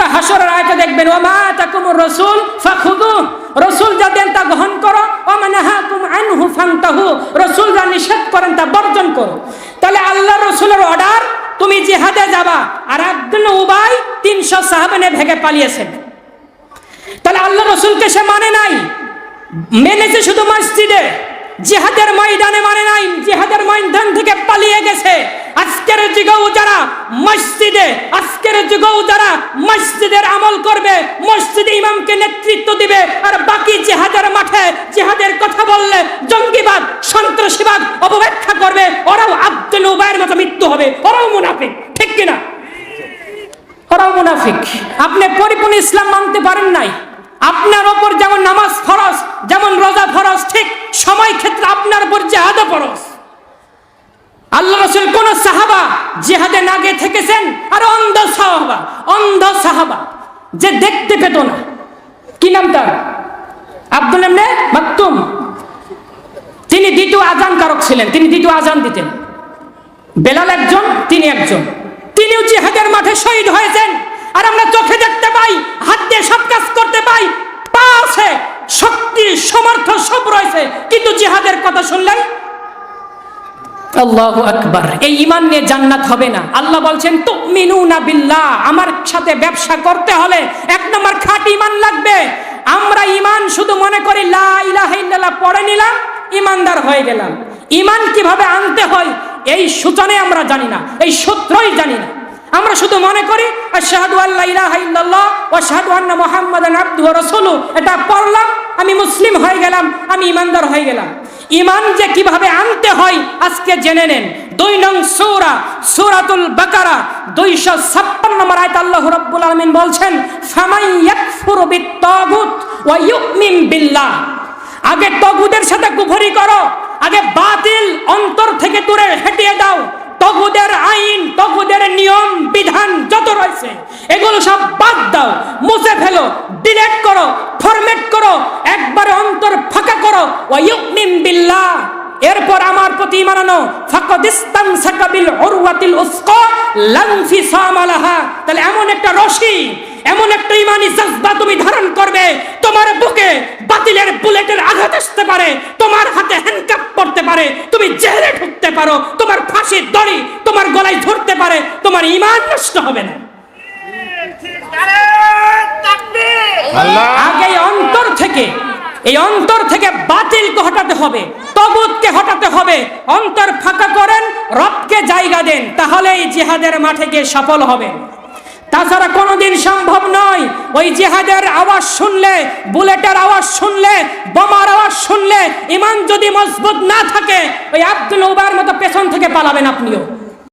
সূরা হাশরের আয়াতে দেখবেন ওয়া আতাকুমুর রাসূল ফাখুযুহু, রাসূল যা দেন তা গ্রহণ করো, ওয়া মা নাহাকুম আনহু ফান্তাহু, রাসূল যা নিষেধ করেন তা বর্জন করো। তাহলে আল্লাহ রাসূলের অর্ডার তুমি জিহাদে যাবা, আর আব্দুল উবাই 300 সাহাবা নিয়ে ভেগে পালিয়েছেন। তাহলে আল্লাহ রাসূলকে সে মানে নাই, মেনেছে শুধু মসজিদে, জিহাদের ময়দানে মানে নাই, জিহাদের ময়দান থেকে পালিয়ে গেছে। আজকের যুগেও যারা মসজিদে, আজকের যুগেও যারা মসজিদের আমল করবে, মসজিদে ইমামকে নেতৃত্ব দিবে, আর বাকি জিহাদের মাঠে জিহাদের কথা বললে জঙ্গিবাদ, সন্ত্রাসীবাদ অপব্যাখ্যা করবে, ওরাও আব্দুল উবাইয়ের মতো মৃত্যু হবে, ওরাও মুনাফিক। ঠিক কিনা? ওরাও মুনাফিক। আপনি পরিপূর্ণ ইসলাম মানতে পারেন নাই। আপনার ওপর যেমন নামাজ ফরজ, যেমন রোজা ফরজ, ঠিক সময় ক্ষেত্রে আপনার উপর জিহাদও ফরজ। আল্লাহ রাসূল কোন সাহাবা জিহাদে না গিয়ে থেকেছেন? আর অন্ধ সাহাবা যে দেখতে পেত না, কি নাম তার? আব্দুল্লাহ ইবনে মাকতুম। তিনি দ্বিতীয় আযান কারক ছিলেন, তিনি দ্বিতীয় আযান দিতেন। বেলাল একজন, তিনি একজন। তিনিও জিহাদের মাঠে শহীদ হয়েছেন। আর আমরা চোখে দেখতে পাই, হাত দিয়ে সব কাজ করতে পাই, পা আছে, শক্তি সমর্থ সব রয়েছে, কিন্তু জিহাদের কথা শুনলেই আল্লাহু আকবার। এই ঈমান নিয়ে জান্নাত হবে না। আল্লাহ বলছেন তুমিনুনা বিল্লাহ, আমার সাথে ব্যবসা করতে হলে 1 নম্বর খাঁটি ঈমান লাগবে। আমরা ঈমান শুধু মনে করি লা ইলাহা ইল্লাল্লাহ পড়ে নিলাম, ঈমানদার হয়ে গেলাম। ঈমান কিভাবে আনতে হয় এই সূচনা আমরা জানি না, এই সূত্রই জানি না। আমরা শুধু মনে করি আশহাদু আল্লা ইলাহা ইল্লাল্লাহ ওয়া আশহাদু আন্না মুহাম্মাদান আবদুহু ওয়া রাসূলুহু, এটা পড়লাম, আমি মুসলিম হয়ে গেলাম, আমি ঈমানদার হয়ে গেলাম। ঈমান যে কিভাবে আনতে হয় আজকে জেনে নেন। 2 নং সূরা, সূরাতুল বাকারা 256 নম্বর আয়াত আল্লাহ রাব্বুল আলামিন বলছেন ফামান ইয়াকফুরু বিত-তাগুত ওয়া ইউমিন বিল্লাহ। আগে তাগুতের সাথে কুফরি করো, আগে বাতিল অন্তর থেকে দূরে হটিয়ে দাও। তাগুতের আইন, তাগুতের নিয়ম বিধান যত রয়েছে এগুলো সব বাদ দাও, মুছে ফেলো, ডিলিট করো, ফরম্যাট করো, একবারে অন্তর ফাঁকা করো। ওয়া ইউমিন বিল্লাহ, এরপর আমার প্রতি ঈমান আনো। ফাকাদিস্তামসাকা বিল উরওয়াতিল উসকা লা ইনফিসাম লাহা। তাহলে এমন একটা রশি, এমন একটা ঈমানি জজবা তুমি ধারণ করবে, তোমার বুকে বাতিলের বুলেটের আঘাত আসতে পারে, তোমার হাতে হ্যান্ডকাপ পড়তে পারে, তুমি জেলে ঢুকতে পারো, তোমার ফাঁসির দড়ি তোমার গলায় ধরতে পারে, তোমার ঈমান নষ্ট হবে না। আগে এই অন্তর থেকে বাতিলকে হটাতে হবে, তাগুতকে হটাতে হবে। অন্তর ফাঁকা করেন, রবকে জায়গা দেন, তাহলে এই জিহাদের মাঠে গিয়ে সফল হবে। তাছাড়া কোনোদিন সম্ভব নয়। ওই জিহাদের আওয়াজ শুনলে, বুলেটের আওয়াজ শুনলে, বোমার আওয়াজ শুনলে ঈমান যদি মজবুত না থাকে, ওই আব্দুল উবাইয়ের মতো পেছন থেকে পালাবেন আপনিও।